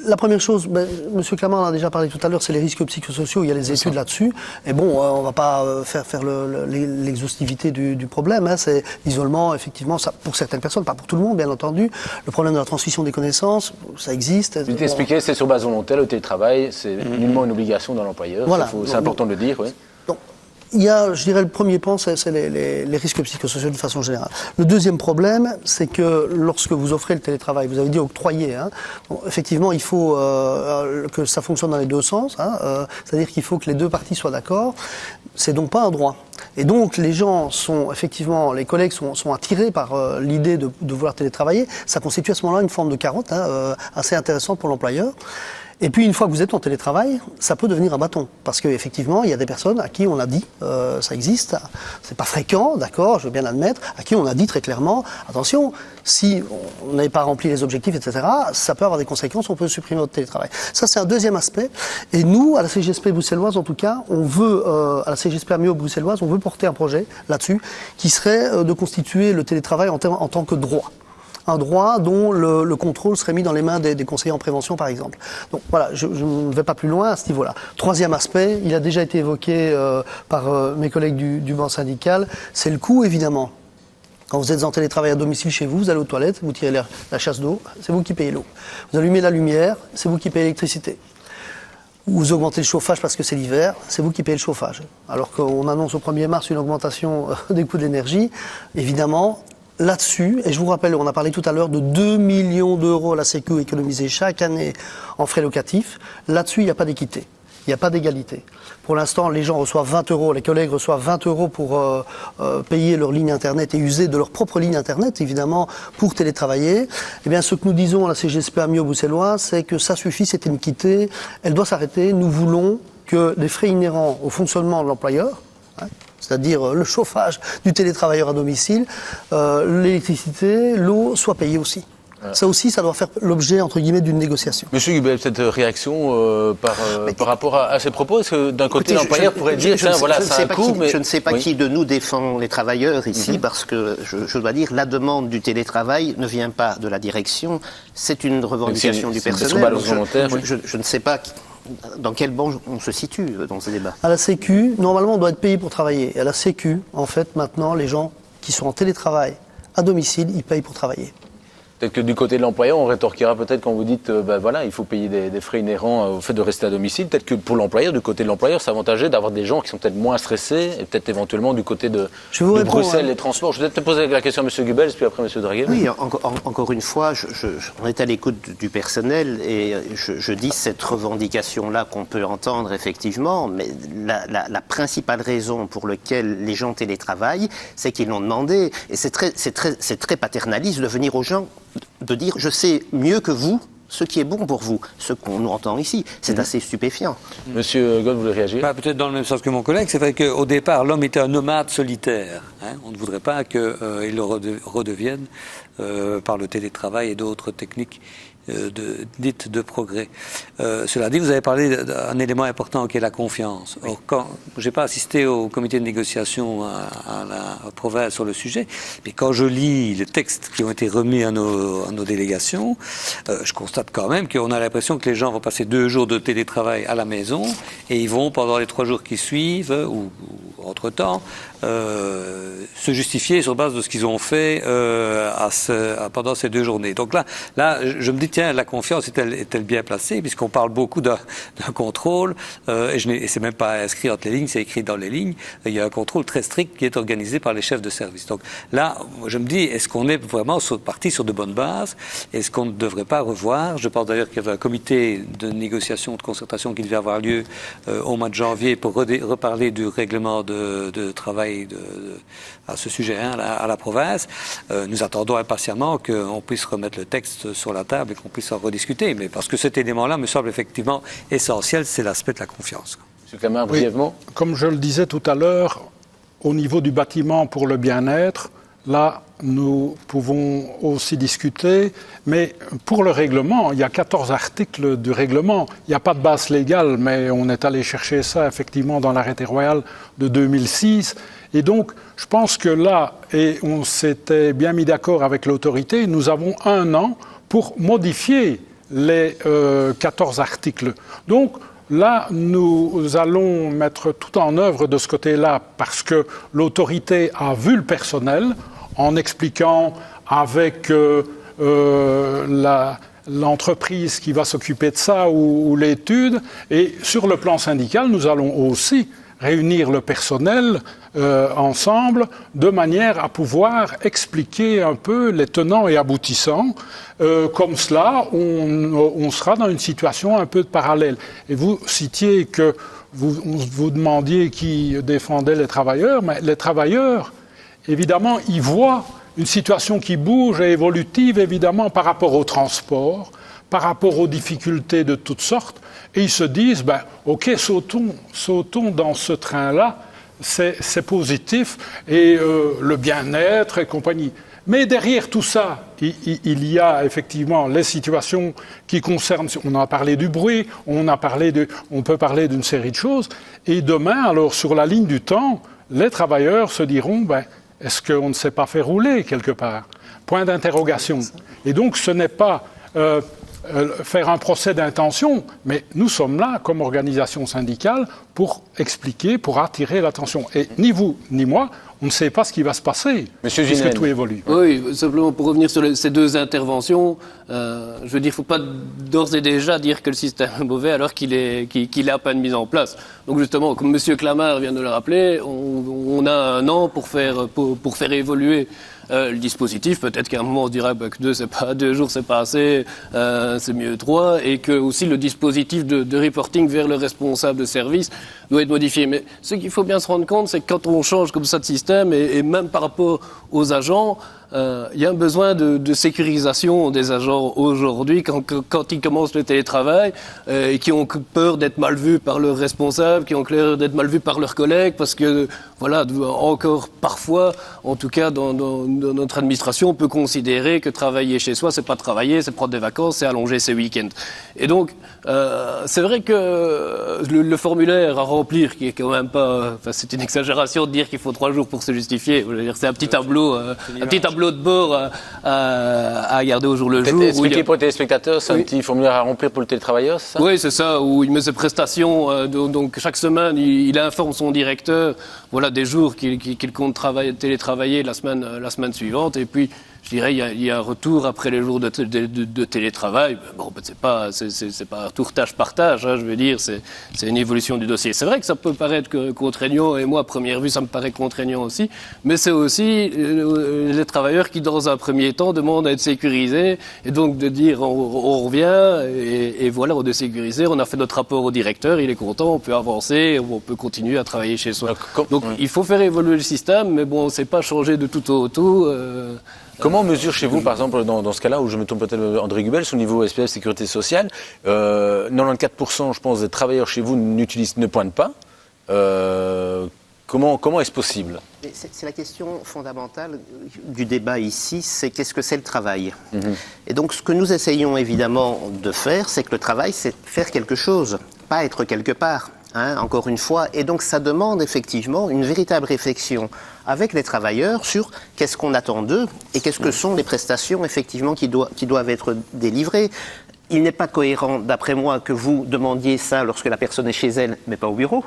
La première chose, M. Clamart en a déjà parlé tout à l'heure, c'est les risques psychosociaux. Il y a les études là-dessus. Et bon, on ne va pas faire l'exhaustivité du problème. C'est l'isolement, effectivement, ça, pour certaines personnes, pas pour tout le monde, bien entendu. Le problème de la transmission des connaissances, ça existe. Vous expliquez, c'est sur base volontaire, le télétravail, c'est nullement une obligation dans l'employeur. Voilà. C'est important de le dire, oui. Il y a, je dirais, le premier point, c'est les risques psychosociaux de façon générale. Le deuxième problème, c'est que lorsque vous offrez le télétravail, vous avez dit octroyer, effectivement, il faut que ça fonctionne dans les 2 sens, c'est-à-dire qu'il faut que les 2 parties soient d'accord. C'est donc pas un droit. Et donc, les gens sont, effectivement, les collègues sont attirés par l'idée de vouloir télétravailler. Ça constitue à ce moment-là une forme de carotte assez intéressante pour l'employeur. Et puis, une fois que vous êtes en télétravail, ça peut devenir un bâton. Parce qu'effectivement, il y a des personnes à qui on a dit, ça existe, c'est pas fréquent, d'accord, je veux bien l'admettre, à qui on a dit très clairement, attention, si on n'avait pas rempli les objectifs, etc., ça peut avoir des conséquences, on peut supprimer votre télétravail. Ça, c'est un deuxième aspect. Et nous, à la CGSP bruxelloise, en tout cas, on veut, à la CGSP Amio bruxelloise, on veut porter un projet là-dessus, qui serait de constituer le télétravail en tant que droit. Un droit dont le contrôle serait mis dans les mains des conseillers en prévention, par exemple. Donc voilà, je ne vais pas plus loin à ce niveau-là. Troisième aspect, il a déjà été évoqué par mes collègues du banc syndical, c'est le coût, évidemment. Quand vous êtes en télétravail à domicile chez vous, vous allez aux toilettes, vous tirez la chasse d'eau, c'est vous qui payez l'eau. Vous allumez la lumière, c'est vous qui payez l'électricité. vous augmentez le chauffage parce que c'est l'hiver, c'est vous qui payez le chauffage. Alors qu'on annonce au 1er mars une augmentation des coûts de l'énergie, évidemment, là-dessus, et je vous rappelle, on a parlé tout à l'heure de 2 millions d'euros à la Sécu économisés chaque année en frais locatifs, là-dessus, il n'y a pas d'équité. Il n'y a pas d'égalité. Pour l'instant, les gens reçoivent 20 euros, les collègues reçoivent 20 euros pour payer leur ligne Internet et user de leur propre ligne Internet, évidemment, pour télétravailler. Eh bien, ce que nous disons à la CGSP Amiot-Bruxellois, c'est que ça suffit, cette iniquité, elle doit s'arrêter. Nous voulons que les frais inhérents au fonctionnement de l'employeur, c'est-à-dire le chauffage du télétravailleur à domicile, l'électricité, l'eau, soient payés aussi. Ça aussi, ça doit faire l'objet, entre guillemets, d'une négociation. Monsieur Gubel, cette réaction par rapport à ces propos, est-ce que d'un côté, l'employeur pourrait dire, tiens, voilà, ça a un coût, mais... Je ne sais pas qui de nous défend les travailleurs ici, parce que, je dois dire, la demande du télétravail ne vient pas de la direction, c'est une revendication du personnel. Je ne sais pas dans quel banc on se situe dans ce débat. À la Sécu, normalement, on doit être payé pour travailler. Et à la Sécu, en fait, maintenant, les gens qui sont en télétravail à domicile, ils payent pour travailler. Peut-être que du côté de l'employeur, on rétorquera peut-être quand vous dites, voilà, il faut payer des frais inhérents au fait de rester à domicile. Peut-être que pour l'employeur, du côté de l'employeur, c'est avantageux d'avoir des gens qui sont peut-être moins stressés et peut-être éventuellement du côté de Bruxelles, les transports. Je vais peut-être poser la question à M. Goebbels, puis après M. Draguel. Oui, encore une fois, on est à l'écoute du personnel et je dis cette revendication-là qu'on peut entendre effectivement, mais la principale raison pour laquelle les gens télétravaillent, c'est qu'ils l'ont demandé. Et c'est très paternaliste de venir aux gens de dire « je sais mieux que vous ce qui est bon pour vous », ce qu'on entend ici. C'est assez stupéfiant. Monsieur Gold, vous voulez réagir? Peut-être dans le même sens que mon collègue. C'est vrai qu'au départ, l'homme était un nomade solitaire. On ne voudrait pas qu'il le redevienne par le télétravail et d'autres techniques dites de progrès. Cela dit, vous avez parlé d'un élément important qui est la confiance. Or, quand j'ai pas assisté au comité de négociation à la province sur le sujet, mais quand je lis les textes qui ont été remis à nos délégations, je constate quand même qu'on a l'impression que les gens vont passer 2 jours de télétravail à la maison et ils vont, pendant les 3 jours qui suivent, ou entre-temps, se justifier sur base de ce qu'ils ont fait pendant ces 2 journées. Donc là, je me dis, tiens, la confiance est-elle bien placée, puisqu'on parle beaucoup d'un contrôle, et c'est même pas inscrit entre les lignes, c'est écrit dans les lignes. Il y a un contrôle très strict qui est organisé par les chefs de service. Donc là, je me dis, est-ce qu'on est vraiment parti sur de bonnes bases? Est-ce qu'on ne devrait pas revoir? Je pense d'ailleurs qu'il y avait un comité de négociation, de concertation qui devait avoir lieu au mois de janvier pour reparler du règlement de travail à ce sujet à la province. Nous attendons impatiemment qu'on puisse remettre le texte sur la table et qu'on puisse en rediscuter. Mais parce que cet élément-là me semble effectivement essentiel, c'est l'aspect de la confiance. M. Camard, brièvement. Oui, comme je le disais tout à l'heure, au niveau du bâtiment pour le bien-être, là, nous pouvons aussi discuter, mais pour le règlement, il y a 14 articles du règlement. Il n'y a pas de base légale, mais on est allé chercher ça effectivement dans l'arrêté royal de 2006. Et donc, je pense que là, et on s'était bien mis d'accord avec l'autorité, nous avons 1 an pour modifier les 14 articles. Donc, là, nous allons mettre tout en œuvre de ce côté-là parce que l'autorité a vu le personnel en expliquant avec l'entreprise qui va s'occuper de ça ou l'étude. Et sur le plan syndical, nous allons aussi réunir le personnel ensemble de manière à pouvoir expliquer un peu les tenants et aboutissants. Comme cela, on sera dans une situation un peu parallèle. Et vous citiez que vous demandiez qui défendait les travailleurs, mais les travailleurs, évidemment, ils voient une situation qui bouge et évolutive, évidemment, par rapport au transport, par rapport aux difficultés de toutes sortes, et ils se disent, OK, sautons dans ce train-là, c'est positif, et le bien-être et compagnie. Mais derrière tout ça, il y a effectivement les situations qui concernent, on a parlé du bruit, on peut parler d'une série de choses, et demain, alors, sur la ligne du temps, les travailleurs se diront, est-ce qu'on ne sait pas faire rouler quelque part? Point d'interrogation. Et donc, ce n'est pas faire un procès d'intention, mais nous sommes là, comme organisation syndicale, pour expliquer, pour attirer l'attention. Et ni vous, ni moi, on ne sait pas ce qui va se passer, Monsieur puisque Ginel. tout évolue. Oui, simplement pour revenir sur ces deux interventions, je veux dire, il ne faut pas d'ores et déjà dire que le système est mauvais alors qu'il est à peine mis en place. Donc justement, comme M. Clamart vient de le rappeler, on a un an pour faire évoluer le dispositif. Peut-être qu'à un moment on se dira que 2 jours c'est pas assez, c'est mieux 3, et que aussi le dispositif de reporting vers le responsable de service doit être modifié. Mais ce qu'il faut bien se rendre compte, c'est que quand on change comme ça de système, et même par rapport aux agents, il y a un besoin de sécurisation des agents aujourd'hui quand ils commencent le télétravail et qui ont peur d'être mal vus par leurs responsables, qui ont peur d'être mal vus par leurs collègues, parce que voilà, encore parfois, en tout cas dans notre administration, on peut considérer que travailler chez soi, c'est pas travailler, c'est prendre des vacances, c'est allonger ses week-ends. Et donc, c'est vrai que le formulaire à remplir, qui est quand même pas, enfin, c'est une exagération de dire qu'il faut 3 jours pour se justifier. Je veux dire, c'est un petit tableau de bord à garder au jour le jour. Expliquer pour les téléspectateurs, c'est un petit formulaire à remplir pour le télétravailleur, c'est ça? Oui, c'est ça, où il met ses prestations. Donc chaque semaine, il informe son directeur, voilà, des jours qu'il compte télétravailler la semaine suivante. Et puis, je dirais, il y a un retour après les jours de télétravail. Bon, c'est pas un retour tâche par tâche, hein, je veux dire, c'est une évolution du dossier. C'est vrai que ça peut paraître contraignant, et moi, à première vue, ça me paraît contraignant aussi, mais c'est aussi les travailleurs qui, dans un premier temps, demandent à être sécurisés, et donc de dire, on revient, et voilà, on est sécurisé, on a fait notre rapport au directeur, il est content, on peut avancer, on peut continuer à travailler chez soi. Donc, il faut faire évoluer le système, mais bon, c'est pas changer de tout au tout. Comment on mesure chez vous, par exemple, dans ce cas-là, où je me tourne peut-être André Gubels, au niveau SPF Sécurité Sociale, 94%, je pense, des travailleurs chez vous ne pointent pas. Comment est-ce possible? C'est la question fondamentale du débat ici, c'est qu'est-ce que c'est le travail? Et donc ce que nous essayons évidemment de faire, c'est que le travail, c'est faire quelque chose, pas être quelque part. Encore une fois, et donc ça demande effectivement une véritable réflexion avec les travailleurs sur qu'est-ce qu'on attend d'eux et qu'est-ce que sont les prestations effectivement qui doivent être délivrées. Il n'est pas cohérent, d'après moi, que vous demandiez ça lorsque la personne est chez elle, mais pas au bureau.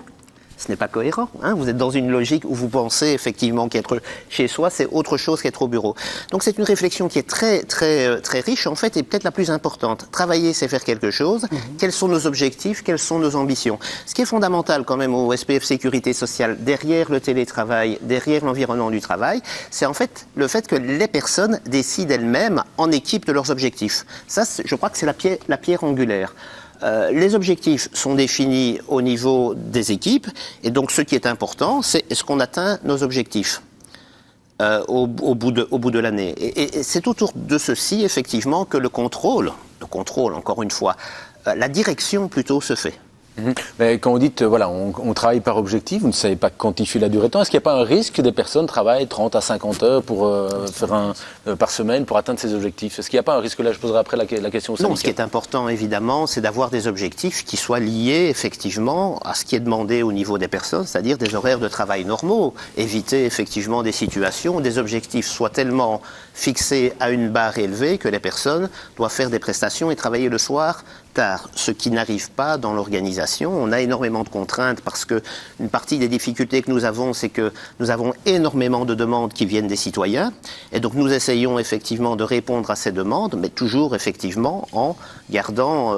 Ce n'est pas cohérent. Vous êtes dans une logique où vous pensez effectivement qu'être chez soi, c'est autre chose qu'être au bureau. Donc c'est une réflexion qui est très, très, très riche, en fait, et peut-être la plus importante. Travailler, c'est faire quelque chose. Quels sont nos objectifs? Quelles sont nos ambitions? Ce qui est fondamental quand même au SPF Sécurité Sociale, derrière le télétravail, derrière l'environnement du travail, c'est en fait le fait que les personnes décident elles-mêmes en équipe de leurs objectifs. Ça, je crois que c'est la pierre angulaire. Les objectifs sont définis au niveau des équipes, et donc ce qui est important, c'est est-ce qu'on atteint nos objectifs au bout de l'année. Et c'est autour de ceci, effectivement, que le contrôle, encore une fois, la direction plutôt se fait. Mais quand vous dites, voilà, on travaille par objectif, vous ne savez pas quantifier la durée de temps, est-ce qu'il n'y a pas un risque que des personnes travaillent 30 à 50 heures pour par semaine pour atteindre ces objectifs? Est-ce qu'il n'y a pas un risque? Là, je poserai après la question au syndicat. Non, ce qui est important, évidemment, c'est d'avoir des objectifs qui soient liés, effectivement, à ce qui est demandé au niveau des personnes, c'est-à-dire des horaires de travail normaux. Éviter, effectivement, des situations où des objectifs soient tellement fixés à une barre élevée que les personnes doivent faire des prestations et travailler le soir tard, ce qui n'arrive pas dans l'organisation. On a énormément de contraintes parce que une partie des difficultés que nous avons, c'est que nous avons énormément de demandes qui viennent des citoyens, et donc nous essayons effectivement de répondre à ces demandes, mais toujours effectivement en gardant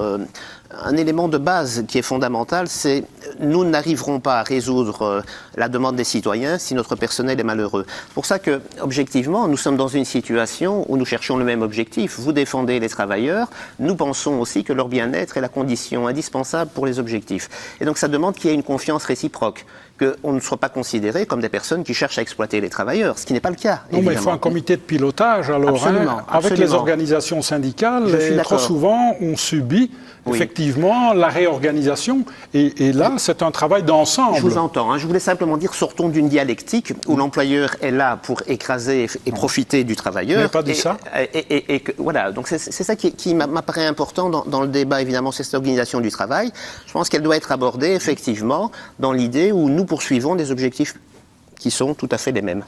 un élément de base qui est fondamental, c'est nous n'arriverons pas à résoudre la demande des citoyens si notre personnel est malheureux. C'est pour ça que, objectivement, nous sommes dans une situation où nous cherchons le même objectif. Vous défendez les travailleurs, nous pensons aussi que leur bien-être est la condition indispensable pour les objectifs. Et donc ça demande qu'il y ait une confiance réciproque, qu'on ne soit pas considérés comme des personnes qui cherchent à exploiter les travailleurs, ce qui n'est pas le cas. Non, mais il faut un comité de pilotage, alors, avec les organisations syndicales, et trop souvent, on subit effectivement la réorganisation, et là, c'est un travail d'ensemble. Je vous entends, je voulais simplement dire, sortons d'une dialectique où l'employeur est là pour écraser et profiter du travailleur. Vous n'avez pas dit ça. Et voilà, donc c'est ça qui m'apparaît important dans le débat, évidemment, c'est cette organisation du travail. Je pense qu'elle doit être abordée, effectivement, dans l'idée où nous poursuivons des objectifs qui sont tout à fait les mêmes.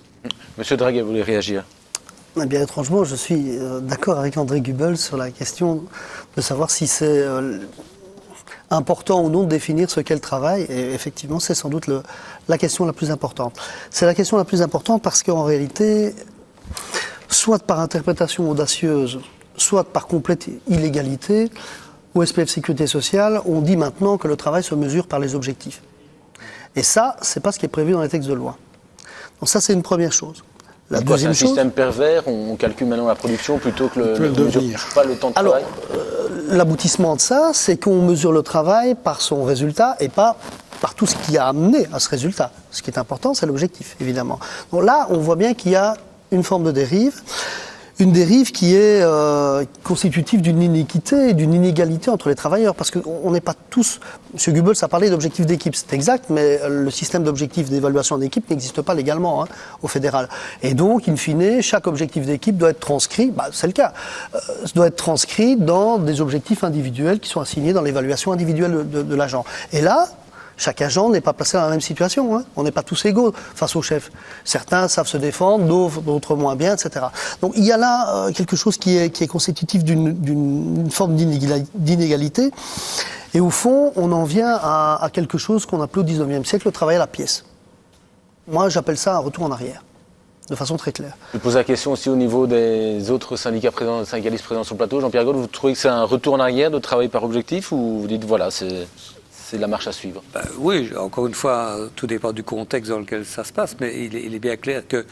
Monsieur Draguet, vous voulez réagir? Eh bien, étrangement, je suis d'accord avec André Gubels sur la question de savoir si c'est important ou non de définir ce qu'est le travail. Et effectivement, c'est sans doute la question la plus importante. C'est la question la plus importante parce qu'en réalité, soit par interprétation audacieuse, soit par complète illégalité, au SPF Sécurité Sociale, on dit maintenant que le travail se mesure par les objectifs. Et ça, c'est pas ce qui est prévu dans les textes de loi. Donc ça, c'est une première chose. La deuxième chose, c'est un système pervers, on calcule maintenant la production plutôt que pas le temps de travail. L'aboutissement de ça, c'est qu'on mesure le travail par son résultat et pas par tout ce qui a amené à ce résultat. Ce qui est important, c'est l'objectif, évidemment. Donc là, on voit bien qu'il y a une forme de dérive. Une dérive qui est constitutive d'une iniquité et d'une inégalité entre les travailleurs. Parce qu'on n'est pas tous... M. Goebbels a parlé d'objectifs d'équipe, c'est exact, mais le système d'objectifs d'évaluation d'équipe n'existe pas légalement au fédéral. Et donc, in fine, chaque objectif d'équipe doit être transcrit, c'est le cas, doit être transcrit dans des objectifs individuels qui sont assignés dans l'évaluation individuelle de l'agent. Et là, chaque agent n'est pas placé dans la même situation. On n'est pas tous égaux face au chef. Certains savent se défendre, d'autres moins bien, etc. Donc il y a là quelque chose qui est constitutif d'une forme d'inégalité. Et au fond, on en vient à quelque chose qu'on appelait au XIXe siècle le travail à la pièce. Moi, j'appelle ça un retour en arrière, de façon très claire. Je pose la question aussi au niveau des autres syndicalistes présents sur le plateau. Jean-Pierre Gault, vous trouvez que c'est un retour en arrière de travail par objectif ou vous dites voilà, c'est la marche à suivre? Oui, encore une fois, tout dépend du contexte dans lequel ça se passe, mais il est bien clair que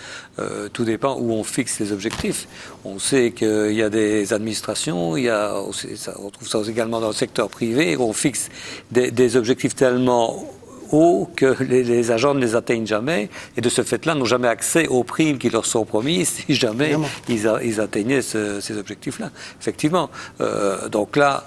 tout dépend où on fixe les objectifs. On sait qu'il y a des administrations, on trouve ça également dans le secteur privé, où on fixe des objectifs tellement hauts que les agents ne les atteignent jamais, et de ce fait-là n'ont jamais accès aux primes qui leur sont promises si jamais ils atteignaient ces objectifs-là. Effectivement. Donc là,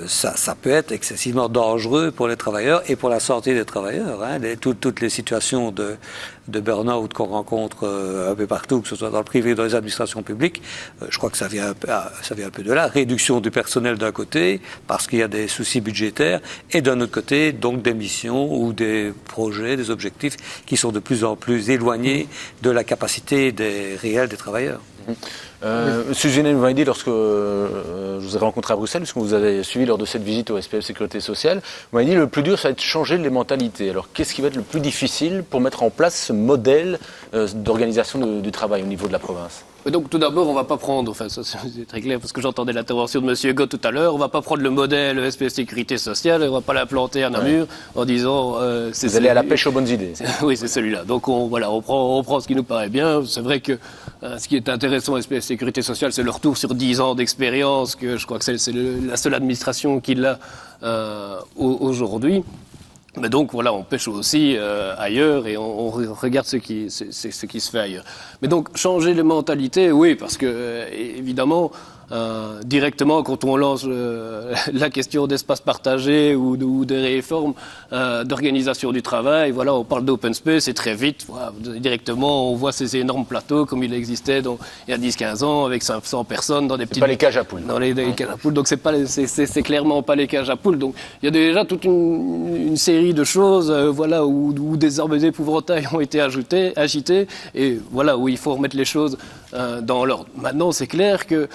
ça peut être excessivement dangereux pour les travailleurs et pour la santé des travailleurs. Toutes les situations de burn-out qu'on rencontre un peu partout, que ce soit dans le privé ou dans les administrations publiques, je crois que ça vient un peu de là. Réduction du personnel d'un côté, parce qu'il y a des soucis budgétaires, et d'un autre côté, donc des missions ou des projets, des objectifs qui sont de plus en plus éloignés de la capacité réelle des travailleurs. Monsieur Genel, vous m'avez dit, lorsque je vous ai rencontré à Bruxelles, puisque vous avez suivi lors de cette visite au SPF Sécurité Sociale, vous m'avez dit le plus dur, ça va être de changer les mentalités. Alors, qu'est-ce qui va être le plus difficile pour mettre en place ce modèle d'organisation du travail au niveau de la province? Donc tout d'abord, on ne va pas prendre, enfin ça c'est très clair parce que j'entendais l'intervention de M. Gott tout à l'heure, on ne va pas prendre le modèle SPF Sécurité Sociale, on ne va pas l'implanter à Namur en disant... Vous allez à la pêche aux bonnes idées. Oui, c'est celui-là. Donc on prend ce qui nous paraît bien. C'est vrai que ce qui est intéressant à SPF Sécurité Sociale, c'est le retour sur 10 ans d'expérience, que je crois que c'est la seule administration qui l'a aujourd'hui. Mais donc voilà, on pêche aussi ailleurs et on regarde ce qui se fait ailleurs. Mais donc changer les mentalités, oui, parce que évidemment, directement quand on lance la question d'espace partagé ou des réformes d'organisation du travail, voilà, on parle d'open space et très vite, voilà, directement on voit ces énormes plateaux comme il existait il y a 10-15 ans avec 500 personnes dans des petites... pas les cages à poules. Dans les cages à poules, donc c'est clairement pas les cages à poules. Donc il y a déjà toute une série de choses, voilà, où des armes d'épouvantail ont été agités et voilà, où il faut remettre les choses dans l'ordre. Maintenant, c'est clair que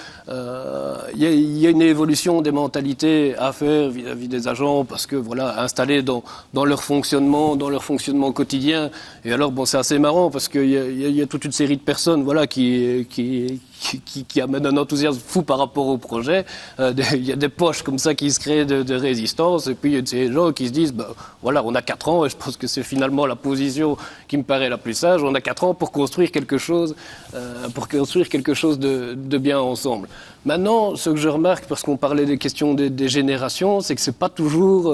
il y a une évolution des mentalités à faire vis-à-vis des agents parce que voilà, installés dans leur fonctionnement quotidien. Et alors bon, c'est assez marrant parce qu'il y a toute une série de personnes voilà qui amènent un enthousiasme fou par rapport au projet. Il y a des poches comme ça qui se créent de résistance et puis il y a ces gens qui se disent voilà, on a 4 ans et je pense que c'est finalement la position qui me paraît la plus sage. On a 4 ans pour construire quelque chose de bien ensemble. Maintenant, ce que je remarque, parce qu'on parlait des questions des générations, c'est que c'est pas toujours...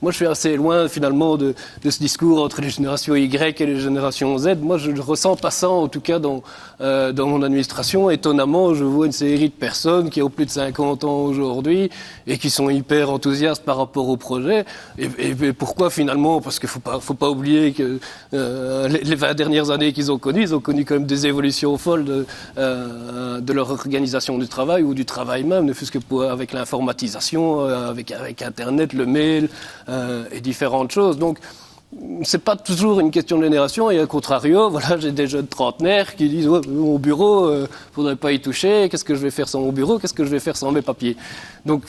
moi, je suis assez loin, finalement, de ce discours entre les générations Y et les générations Z. Moi, je ne ressens pas ça, en tout cas, dans mon administration. Étonnamment, je vois une série de personnes qui ont plus de 50 ans aujourd'hui et qui sont hyper enthousiastes par rapport au projet. Et pourquoi, finalement? Parce qu'il faut pas oublier que les 20 dernières années qu'ils ont connues, ils ont connu quand même des évolutions folles de leur organisation du travail ou du travail même, ne fût-ce que avec l'informatisation, avec Internet, le mail et différentes choses. Donc, c'est pas toujours une question de génération et à contrario, voilà, j'ai des jeunes trentenaires qui disent mon bureau, faudrait pas y toucher, qu'est-ce que je vais faire sans mon bureau, qu'est-ce que je vais faire sans mes papiers. Donc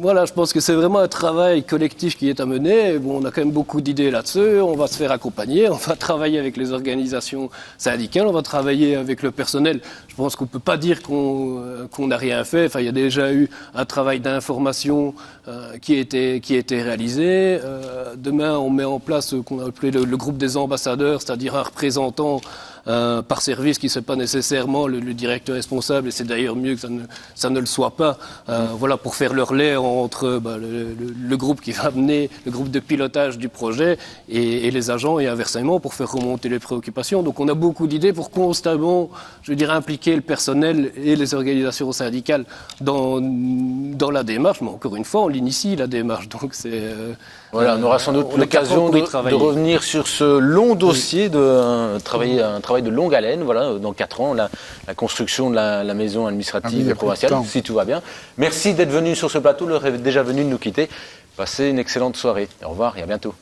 Voilà, je pense que c'est vraiment un travail collectif qui est à mener. Bon, on a quand même beaucoup d'idées là-dessus. On va se faire accompagner, on va travailler avec les organisations syndicales, on va travailler avec le personnel. Je pense qu'on ne peut pas dire qu'on n'a rien fait. Enfin, il y a déjà eu un travail d'information qui a été réalisé. Demain, on met en place ce qu'on a appelé le groupe des ambassadeurs, c'est-à-dire un représentant par service qui ne soit pas nécessairement le directeur responsable, et c'est d'ailleurs mieux que ça ne le soit pas, voilà, pour faire le relais entre le groupe qui va mener, le groupe de pilotage du projet et les agents, et inversement pour faire remonter les préoccupations. Donc on a beaucoup d'idées pour constamment, je veux dire, impliquer le personnel et les organisations syndicales dans la démarche, mais encore une fois, on l'initie la démarche, donc c'est... Voilà, on aura sans doute l'occasion de revenir sur ce long dossier, un travail de longue haleine, voilà, dans 4 ans, la construction de la maison administrative provinciale, si tout va bien. Merci d'être venu sur ce plateau, l'heure est déjà venue de nous quitter. Passez une excellente soirée. Au revoir et à bientôt.